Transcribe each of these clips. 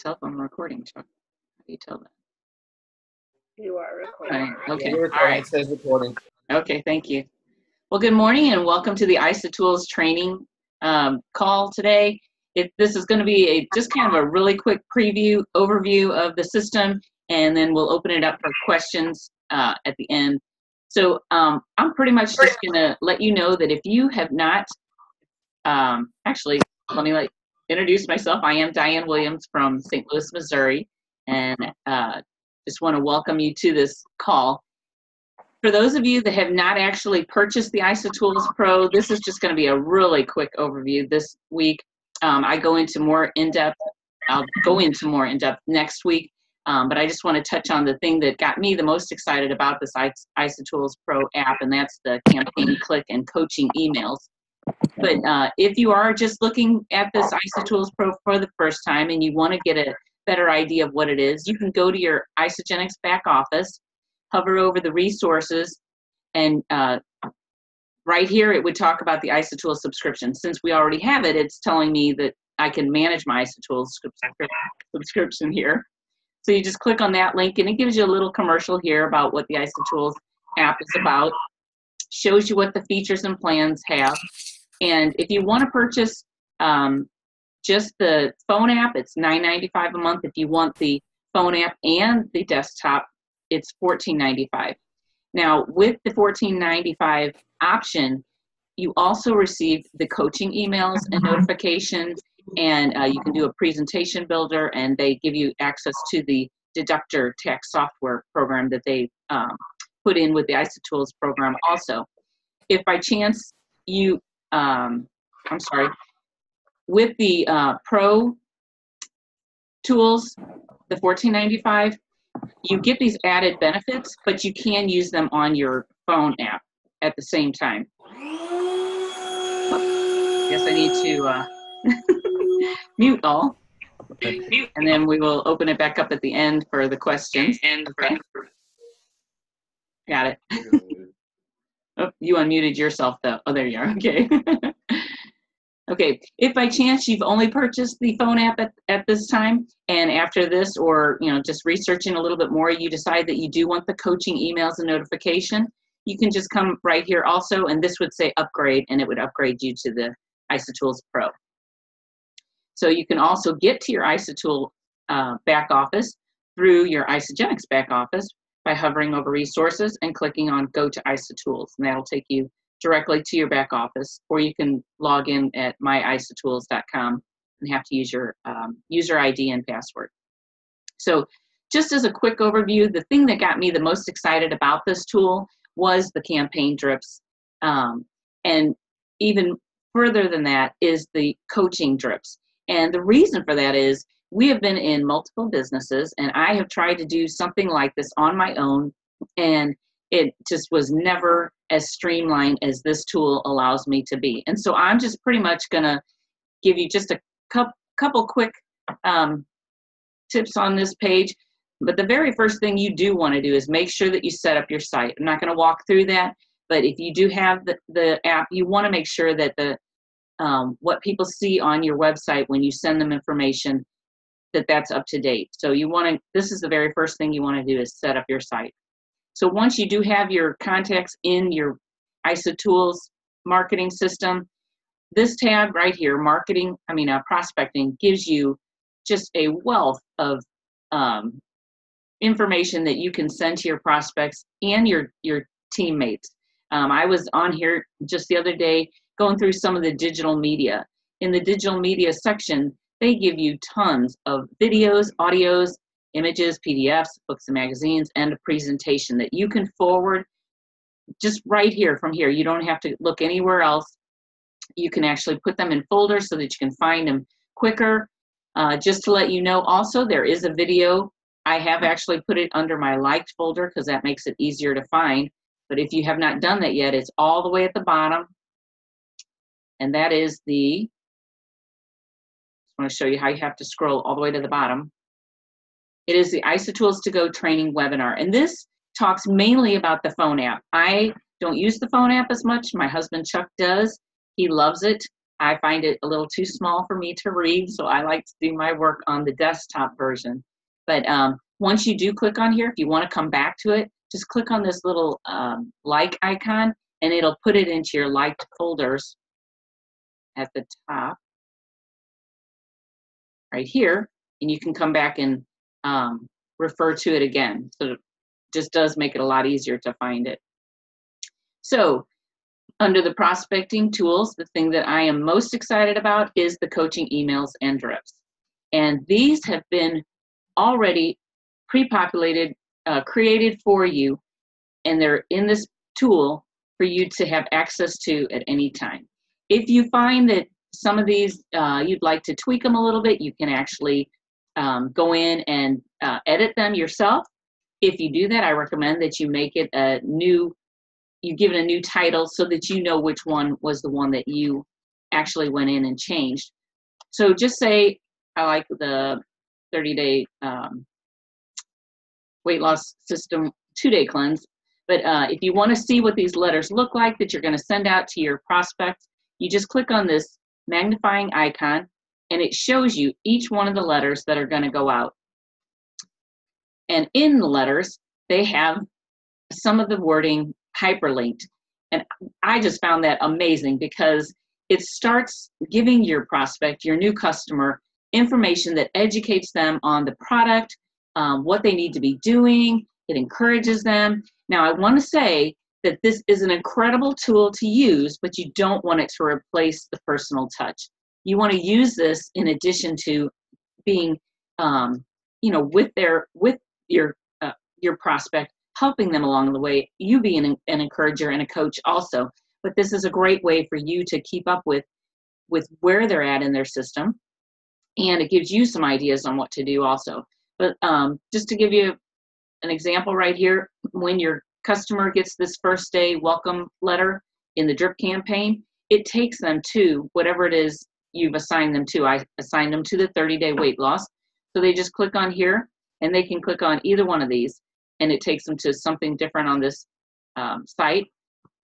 tell if I'm recording, Chuck? How do you tell that? You are recording. Okay. Yeah, you're recording. All right. It says recording. Okay, thank you. Well, good morning and welcome to the IsaTools training call today. This is going to be just kind of a really quick overview of the system, and then we'll open it up for questions at the end. So I'm pretty much just going to let you know that if you have not, actually, let me introduce myself. I am Diane Williams from St. Louis, Missouri, and just want to welcome you to this call. For those of you that have not actually purchased the IsaTools Pro, this is just going to be a really quick overview this week. I'll go into more in-depth next week, but I just want to touch on the thing that got me the most excited about this IsaTools Pro app, and that's the campaign click and coaching emails. But if you are just looking at this IsaTools Pro for the first time and you want to get a better idea of what it is, you can go to your Isagenix back office, hover over the resources, and right here it would talk about the IsaTools subscription. Since we already have it, it's telling me that I can manage my IsaTools subscription here. So you just click on that link and it gives you a little commercial here about what the IsaTools app is about, shows you what the features and plans have. And if you want to purchase just the phone app, it's $9.95 a month. If you want the phone app and the desktop, it's $14.95. Now, with the $14.95 option, you also receive the coaching emails and notifications, and you can do a presentation builder, and they give you access to the deductor tax software program that they put in with the IsaTools program also. If by chance you, with the Pro tools, the $14.95, you get these added benefits, but you can use them on your phone app at the same time. Guess I need to mute all. And then we will open it back up at the end for the questions. Okay. Got it. Oh, you unmuted yourself though. Oh, there you are. Okay. Okay, if by chance you've only purchased the phone app at this time, and after this, or just researching a little bit more, you decide that you do want the coaching emails and notification, you can just come right here also, and this would say upgrade, and it would upgrade you to the IsaTools Pro. So you can also get to your IsaTool back office through your Isagenix back office by hovering over resources and clicking on Go to IsaTools, and that'll take you directly to your back office, or you can log in at myisatools.com and have to use your user ID and password. So just as a quick overview, the thing that got me the most excited about this tool was the campaign drips. And even further than that is the coaching drips. And the reason for that is we have been in multiple businesses, and I have tried to do something like this on my own, and it just was never as streamlined as this tool allows me to be. And so I'm just pretty much gonna give you just a couple quick tips on this page. But the very first thing you do wanna do is make sure that you set up your site. I'm not gonna walk through that, but if you do have the app, you wanna make sure that what people see on your website when you send them information, that's up to date. So this is the very first thing you wanna do is set up your site. So once you do have your contacts in your IsaTools marketing system, this tab right here, prospecting, gives you just a wealth of information that you can send to your prospects and your teammates. I was on here just the other day going through some of the digital media. In the digital media section, they give you tons of videos, audios, images, PDFs, books and magazines, and a presentation that you can forward just right here from here. You don't have to look anywhere else. You can actually put them in folders so that you can find them quicker. Just to let you know also, there is a video. I have actually put it under my liked folder because that makes it easier to find. But if you have not done that yet, it's all the way at the bottom. And that is I want to show you how you have to scroll all the way to the bottom. It is the IsaTools to Go training webinar. And this talks mainly about the phone app. I don't use the phone app as much. My husband Chuck does. He loves it. I find it a little too small for me to read, so I like to do my work on the desktop version. But once you do click on here, if you want to come back to it, just click on this little like icon, and it'll put it into your liked folders at the top right here, and you can come back and refer to it again. So it just does make it a lot easier to find it. So under the prospecting tools, the thing that I am most excited about is the coaching emails and drips. And these have been already pre-populated, created for you, and they're in this tool for you to have access to at any time. If you find that some of these you'd like to tweak them a little bit, you can actually go in and edit them yourself. If you do that, I recommend that you make it a new, you give it a new title so that you know which one was the one that you actually went in and changed. So just say, I like the 30-day weight loss system 2-day cleanse. But if you want to see what these letters look like that you're going to send out to your prospects, you just click on this magnifying icon, and it shows you each one of the letters that are going to go out. And in the letters, they have some of the wording hyperlinked. And I just found that amazing because it starts giving your prospect, your new customer, information that educates them on the product, what they need to be doing. It encourages them. Now, I want to say that this is an incredible tool to use, but you don't want it to replace the personal touch. You want to use this in addition to being, with your prospect, helping them along the way. You being an encourager and a coach also. But this is a great way for you to keep up with where they're at in their system, and it gives you some ideas on what to do also. But just to give you an example right here, when your customer gets this first day welcome letter in the drip campaign, it takes them to whatever it is you've assigned them to. I assigned them to the 30-day weight loss. So they just click on here, and they can click on either one of these, and it takes them to something different on this site.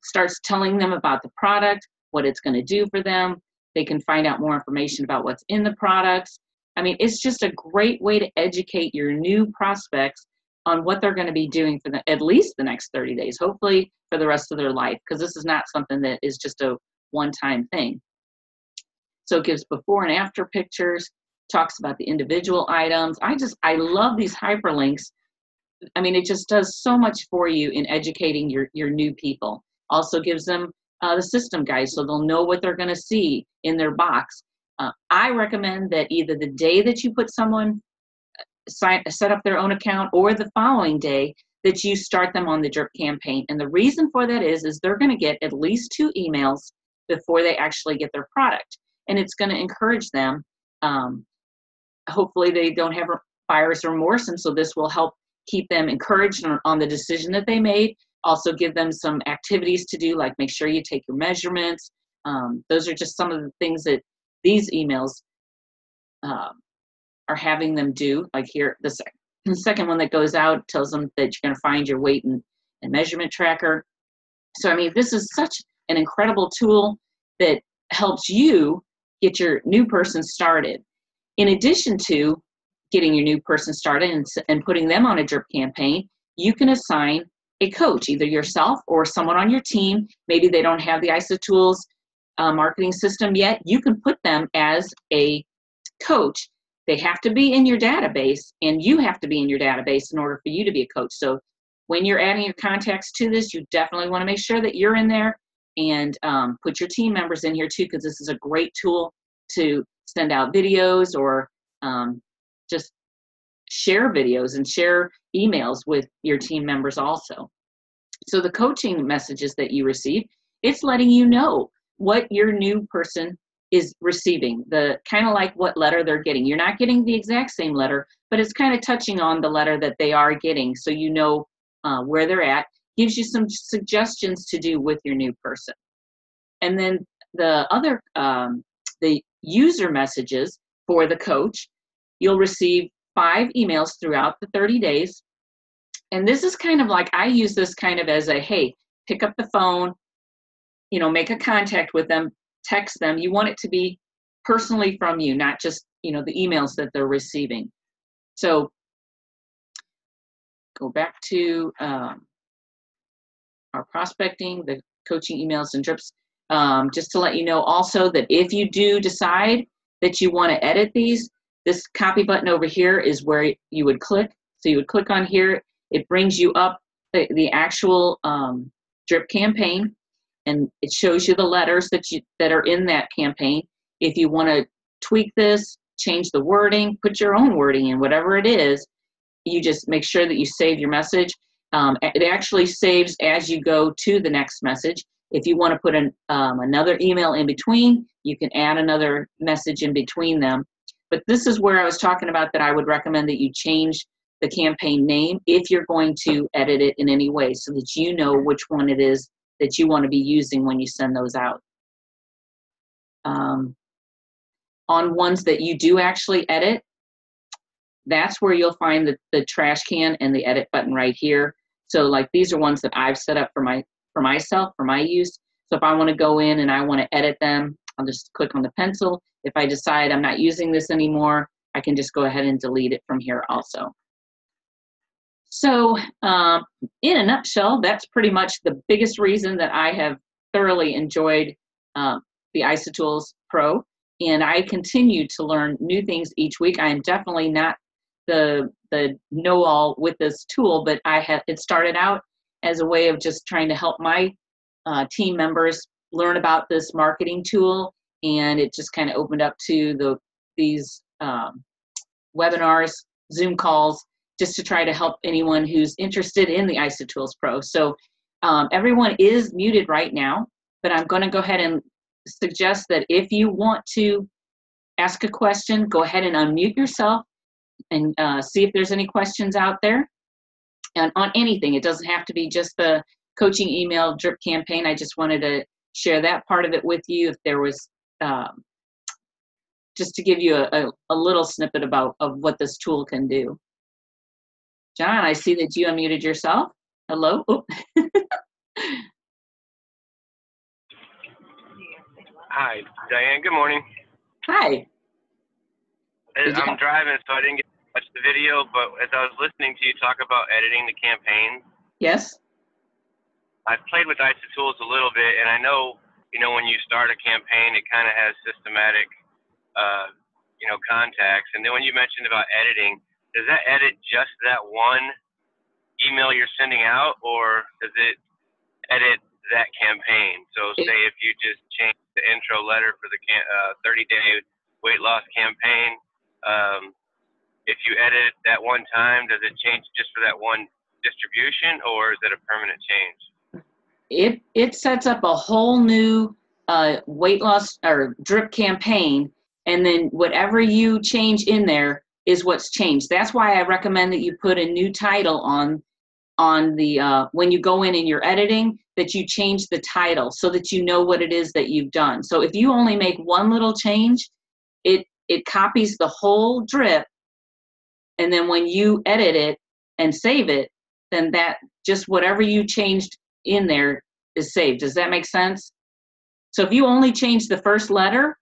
Starts telling them about the product, what it's going to do for them. They can find out more information about what's in the products. I mean, it's just a great way to educate your new prospects on what they're going to be doing for at least the next 30 days, hopefully for the rest of their life, because this is not something that is just a one-time thing. So it gives before and after pictures, talks about the individual items. I love these hyperlinks. I mean, it just does so much for you in educating your new people. Also gives them the system guide so they'll know what they're going to see in their box. I recommend that either the day that you put someone set up their own account or the following day that you start them on the drip campaign. And the reason for that is they're going to get at least 2 emails before they actually get their product. And it's going to encourage them. Hopefully they don't have buyer's remorse, and so this will help keep them encouraged on the decision that they made. Also give them some activities to do, like make sure you take your measurements. Those are just some of the things that these emails are having them do. Like here, the second one that goes out tells them that you're going to find your weight and measurement tracker. So, I mean, this is such an incredible tool that helps you get your new person started. In addition to getting your new person started and putting them on a drip campaign, you can assign a coach, either yourself or someone on your team. Maybe they don't have the IsaTools marketing system yet. You can put them as a coach. They have to be in your database, and you have to be in your database in order for you to be a coach. So when you're adding your contacts to this, you definitely want to make sure that you're in there, and put your team members in here too, because this is a great tool to send out videos or just share videos and share emails with your team members also. So the coaching messages that you receive, it's letting you know what your new person is receiving, the kind of like what letter they're getting. You're not getting the exact same letter, but it's kind of touching on the letter that they are getting, so you know where they're at. Gives you some suggestions to do with your new person. And then the other, the user messages for the coach, you'll receive 5 emails throughout the 30 days. And this is kind of like, I use this kind of as a, hey, pick up the phone, make a contact with them, text them, you want it to be personally from you, not just, you know, the emails that they're receiving. So go back to our prospecting, the coaching emails and drips. Just to let you know also that if you do decide that you want to edit these, this copy button over here is where you would click. So you would click on here. It brings you up the actual drip campaign, and it shows you the letters that are in that campaign. If you want to tweak this, change the wording, put your own wording in, whatever it is, you just make sure that you save your message. It actually saves as you go to the next message. If you want to put another email in between, you can add another message in between them. But this is where I was talking about that I would recommend that you change the campaign name if you're going to edit it in any way, so that you know which one it is that you want to be using when you send those out. On ones that you do actually edit, that's where you'll find the trash can and the edit button right here. So like these are ones that I've set up for myself, for my use. So if I want to go in and I want to edit them, I'll just click on the pencil. If I decide I'm not using this anymore, I can just go ahead and delete it from here also. So in a nutshell, that's pretty much the biggest reason that I have thoroughly enjoyed the IsaTools Pro. And I continue to learn new things each week. I am definitely not the know-all with this tool, but it started out as a way of just trying to help my team members learn about this marketing tool, and it just kind of opened up to these webinars, Zoom calls, just to try to help anyone who's interested in the IsaTools Pro. So everyone is muted right now, but I'm going to go ahead and suggest that if you want to ask a question, go ahead and unmute yourself and see if there's any questions out there. And on anything, it doesn't have to be just the coaching email drip campaign. I just wanted to share that part of it with you. If there was, just to give you a little snippet of what this tool can do. John, I see that you unmuted yourself. Hello. Oh. Hi, Diane. Good morning. Hi. I'm driving, so I didn't get to watch the video, but as I was listening to you talk about editing the campaigns, Yes. I've played with IsaTools a little bit, and I know, when you start a campaign, it kind of has systematic, contacts. And then when you mentioned about editing, does that edit just that one email you're sending out, or does it edit that campaign? So say if you just change the intro letter for the 30-day weight loss campaign, if you edit it that one time, does it change just for that one distribution, or is it a permanent change? It sets up a whole new weight loss or drip campaign, and then whatever you change in there is what's changed. That's why I recommend that you put a new title on the when you go in and you're editing, that you change the title so that you know what it is that you've done. So if you only make one little change, it copies the whole drip, and then when you edit it and save it, then that just whatever you changed in there is saved. Does that make sense? So if you only change the first letter,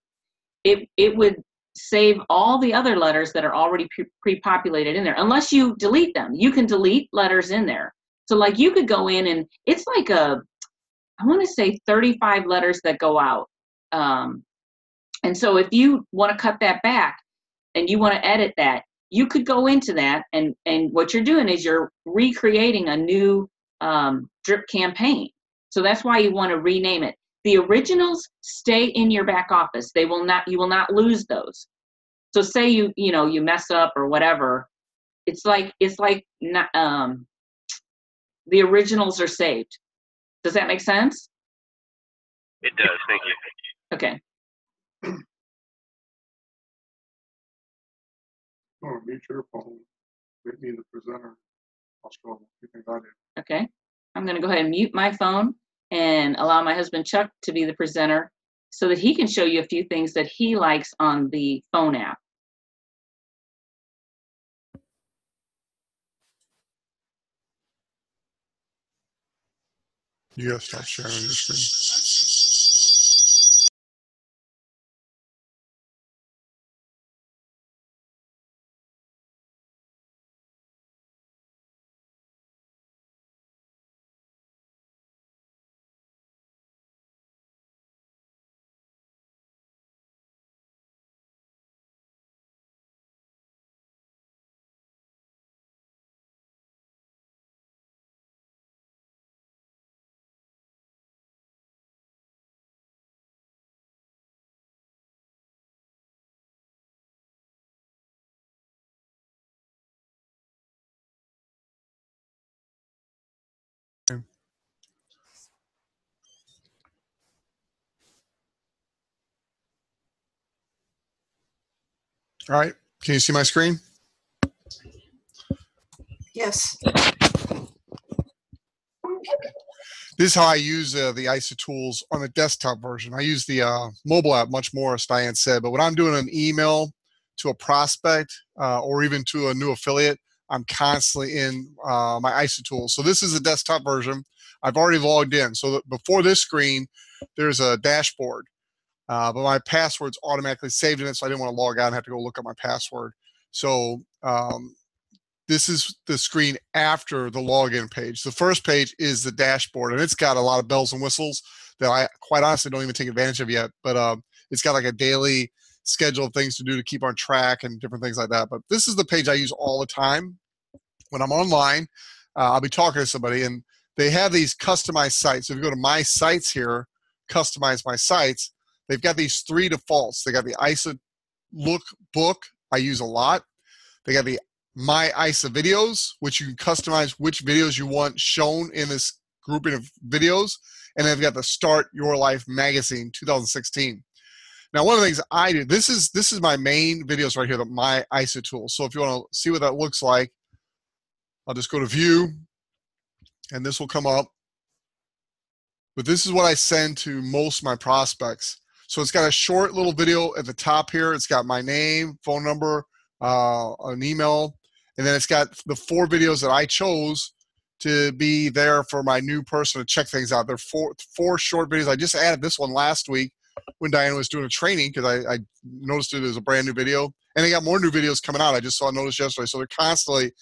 it would save all the other letters that are already pre-populated in there, unless you delete them. You can delete letters in there. So like you could go in and it's like I want to say 35 letters that go out. And so if you want to cut that back and you want to edit that, you could go into that, and what you're doing is you're recreating a new drip campaign. So that's why you want to rename it. The originals stay in your back office. You will not lose those. So say you mess up or whatever, it's like not, the originals are saved. Does that make sense? It does. Thank you. Okay. Or mute your phone, make me the presenter. I'll show them you think I did. Okay. I'm going to go ahead and mute my phone and allow my husband Chuck to be the presenter so that he can show you a few things that he likes on the phone app. Yes, I'll share on your screen. All right. Can you see my screen? Yes. This is how I use the IsaTools on the desktop version. I use the mobile app much more, as Diane said. But when I'm doing an email to a prospect or even to a new affiliate, I'm constantly in my IsaTools. So this is the desktop version. I've already logged in. So before this screen, there's a dashboard. But my password's automatically saved in it, so I didn't want to log out and have to go look up my password. So this is the screen after the login page. The first page is the dashboard, and it's got a lot of bells and whistles that I quite honestly don't even take advantage of yet. But it's got like a daily schedule of things to do to keep on track and different things like that. But this is the page I use all the time. When I'm online, I'll be talking to somebody, and they have these customized sites. So if you go to My Sites here, customize my sites, they've got these 3 defaults. They got the ISA Look Book, I use a lot. They got the My ISA Videos, which you can customize which videos you want shown in this grouping of videos. And they've got the Start Your Life Magazine 2016. Now, one of the things I do, this is my main videos right here, the My IsaTools. So if you want to see what that looks like, I'll just go to View, and this will come up. But this is what I send to most of my prospects. So it's got a short little video at the top here. It's got my name, phone number, an email, and then it's got the 4 videos that I chose to be there for my new person to check things out. They're four short videos. I just added this one last week when Diana was doing a training because I noticed it as a brand new video. And they got more new videos coming out. I just saw a notice yesterday. So they're constantly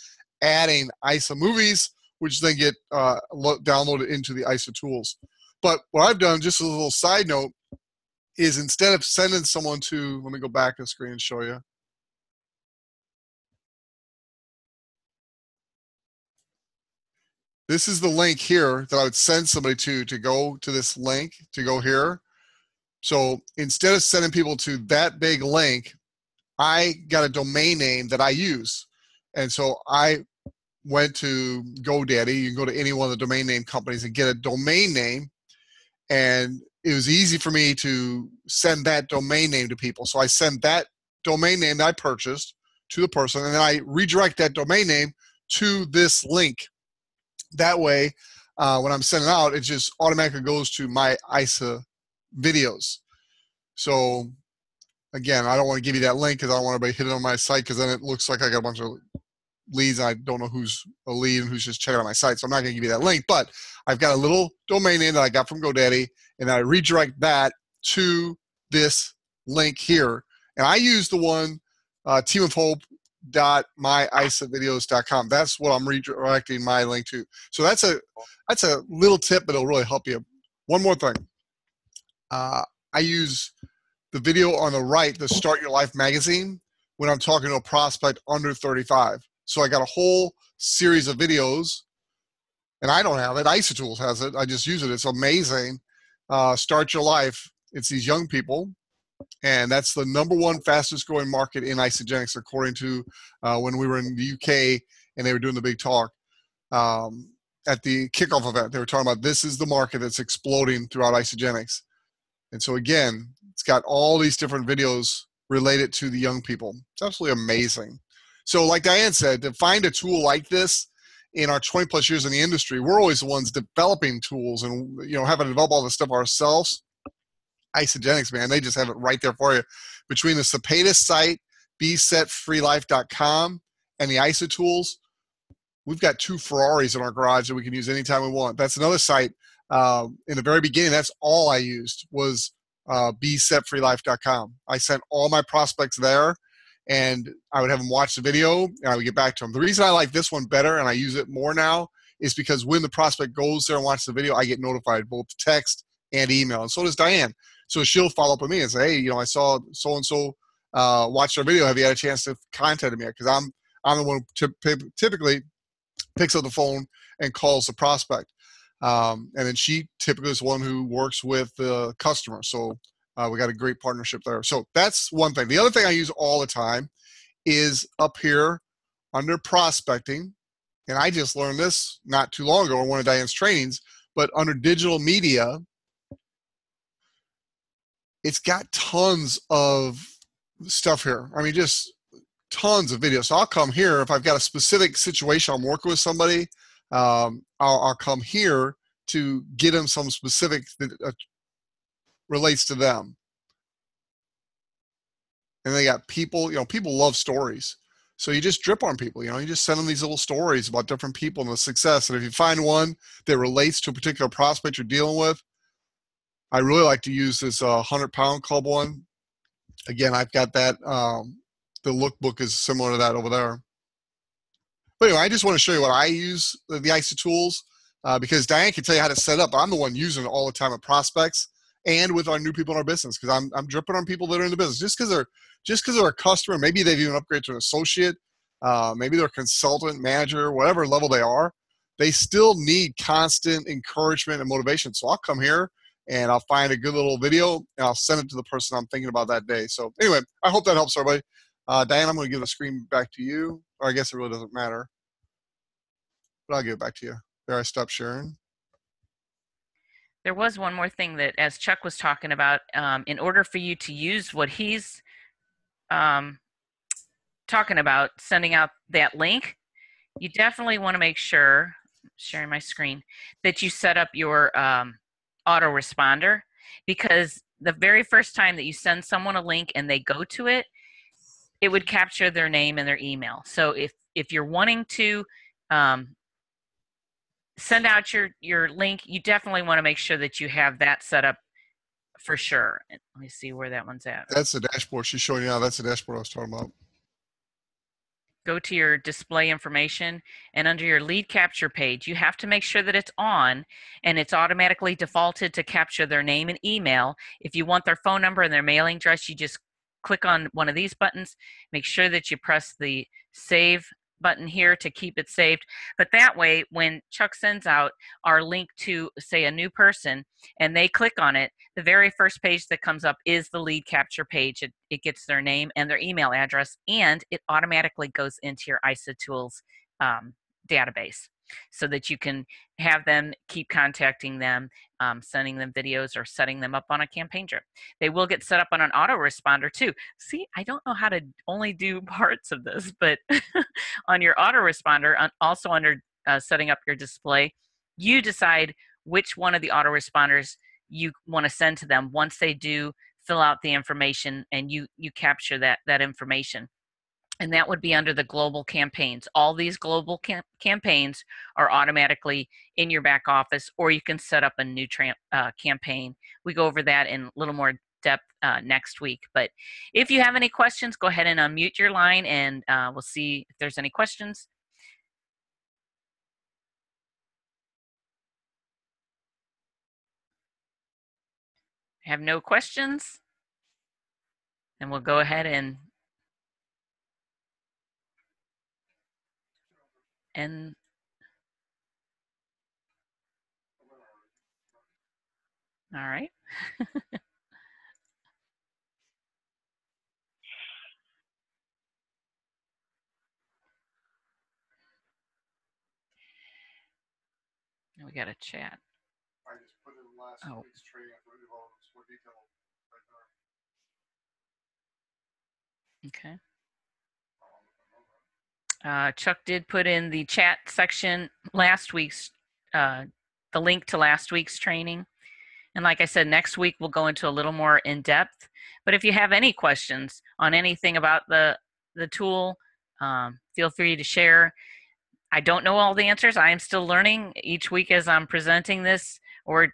adding ISA movies, which then get downloaded into the IsaTools. But what I've done, just as a little side note, is instead of sending someone to, let me go back to the screen and show you. This is the link here that I would send somebody to go to this link, to go here. So instead of sending people to that big link, I got a domain name that I use. And so I went to GoDaddy. You can go to any one of the domain name companies and get a domain name. And it was easy for me to send that domain name to people. So I send that domain name that I purchased to the person, and then I redirect that domain name to this link. That way, when I'm sending out, it just automatically goes to my ISA videos. So again, I don't want to give you that link because I don't want everybody hitting on my site because then it looks like I got a bunch of leads. And I don't know who's a lead and who's just checking out my site. So I'm not going to give you that link, but I've got a little domain name that I got from GoDaddy, and I redirect that to this link here. And I use the one teamofhope.myisavideos.com. That's what I'm redirecting my link to. So that's a little tip, but it'll really help you. One more thing. I use the video on the right, the Start Your Life magazine, when I'm talking to a prospect under 35. So I got a whole series of videos, and I don't have it. IsaTools has it. I just use it. It's amazing. Start Your Life. It's these young people, and that's the #1 fastest growing market in isogenics, according to when we were in the UK and they were doing the big talk at the kickoff event. They were talking about this is the market that's exploding throughout isogenics. And so again, it's got all these different videos related to the young people. It's absolutely amazing. So like Diane said, to find a tool like this in our 20 plus years in the industry, we're always the ones developing tools and having to develop all this stuff ourselves. Isogenics, man, they just have it right there for you. Between the Cepetis site, besetfreelife.com, and the IsaTools, we've got 2 Ferraris in our garage that we can use anytime we want. That's another site. In the very beginning, that's all I used was besetfreelife.com. I sent all my prospects there, and I would have them watch the video, and I would get back to them. The reason I like this one better, and I use it more now, is because when the prospect goes there and watches the video, I get notified both text and email, and so does Diane. So she'll follow up with me and say, hey, I saw so-and-so watch our video. Have you had a chance to contact me? Because I'm the one who typically picks up the phone and calls the prospect. And then she typically is the one who works with the customer. So we got a great partnership there. So that's one thing. The other thing I use all the time is up here under prospecting. And I just learned this not too long ago in one of Diane's trainings, but under digital media, it's got tons of stuff here. I mean, just tons of videos. So I'll come here if I've got a specific situation I'm working with somebody. I'll come here to get them some specific that relates to them. And they got people, people love stories. So you just drip on people, you just send them these little stories about different people and the success. And if you find one that relates to a particular prospect you're dealing with, I really like to use this 100-pound club one. Again, I've got that. The lookbook is similar to that over there. But anyway, I just want to show you what I use, the IsaTools, because Diane can tell you how to set up. I'm the one using it all the time with prospects and with our new people in our business, because I'm dripping on people that are in the business. Just because they're a customer, maybe they've even upgraded to an associate, maybe they're a consultant, manager, whatever level they are, they still need constant encouragement and motivation. So I'll come here and I'll find a good little video and I'll send it to the person I'm thinking about that day. So anyway, I hope that helps everybody. Diane, I'm going to give the screen back to you, or I guess it really doesn't matter, but I'll give it back to you. There, I stopped sharing. There was one more thing that, as Chuck was talking about, in order for you to use what he's talking about, sending out that link, you definitely want to make sure, sharing my screen, that you set up your autoresponder, because the very first time that you send someone a link and they go to it, it would capture their name and their email. So if you're wanting to send out your link, you definitely want to make sure that you have that set up for sure. Let me see where that one's at. That's the dashboard she's showing you now. That's the dashboard I was talking about. Go to your display information, and under your lead capture page, you have to make sure that it's on and it's automatically defaulted to capture their name and email. If you want their phone number and their mailing address, you just click on one of these buttons. Make sure that you press the save button here to keep it saved. But that way, when Chuck sends out our link to, say, a new person and they click on it, the very first page that comes up is the lead capture page. It gets their name and their email address, and it automatically goes into your IsaTools database, so that you can have them keep contacting them, sending them videos, or setting them up on a campaign drip. They will get set up on an autoresponder too. See, I don't know how to only do parts of this, but on your autoresponder, also under setting up your display, you decide which one of the autoresponders you want to send to them once they do fill out the information and you capture that information. And that would be under the global campaigns. All these global campaigns are automatically in your back office, or you can set up a new campaign. We go over that in a little more depth next week. But if you have any questions, go ahead and unmute your line, and we'll see if there's any questions. Have no questions? And we'll go ahead and all right. We got a chat. I just put in last week's training. I put it all more detail right there. Okay. Chuck did put in the chat section last week's, the link to last week's training. And like I said, next week we'll go into a little more in depth. But if you have any questions on anything about the tool, feel free to share. I don't know all the answers. I am still learning each week as I'm presenting this, or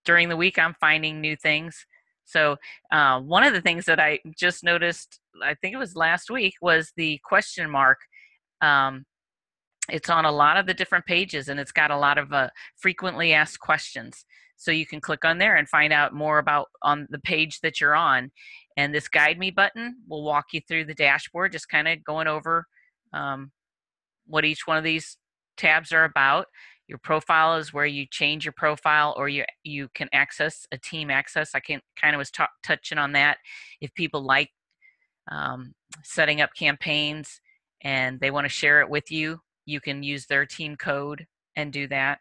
during the week I'm finding new things. So one of the things that I just noticed, I think it was last week, was the question mark. It's on a lot of the different pages, and it's got a lot of frequently asked questions. So you can click on there and find out more about on the page that you're on. And this Guide Me button will walk you through the dashboard, just kind of going over what each one of these tabs are about. Your profile is where you change your profile, or you can access a team access. I kind of was touching on that. If people like setting up campaigns and they want to share it with you, you can use their team code and do that.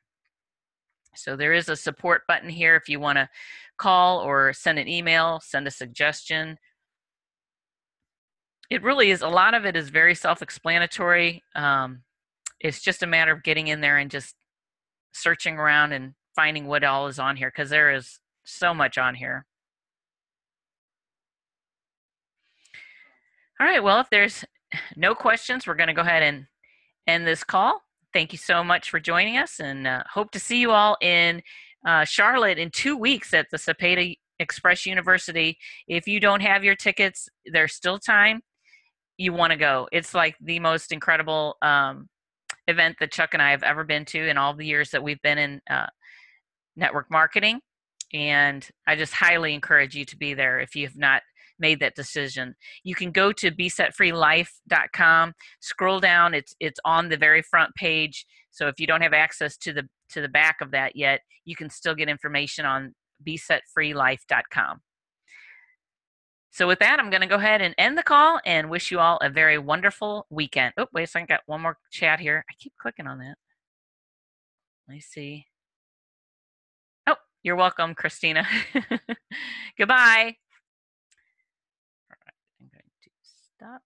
So there is a support button here if you want to call or send an email, send a suggestion. It really is. A lot of it is very self-explanatory. It's just a matter of getting in there and just searching around and finding what all is on here, because there is so much on here. All right, well, if there's no questions, we're going to go ahead and end this call. Thank you so much for joining us, and hope to see you all in Charlotte in 2 weeks at the Cepeda Express University. If you don't have your tickets, there's still time. You want to go. It's like the most incredible event that Chuck and I have ever been to in all the years that we've been in network marketing. And I just highly encourage you to be there if you have not made that decision. You can go to besetfreelife.com, scroll down, it's on the very front page. So if you don't have access to the back of that yet, you can still get information on besetfreelife.com. So with that, I'm going to go ahead and end the call and wish you all a very wonderful weekend. Oh, wait a second, got one more chat here. I keep clicking on that. Let me see. Oh, you're welcome, Christina. Goodbye. All right, I'm going to stop.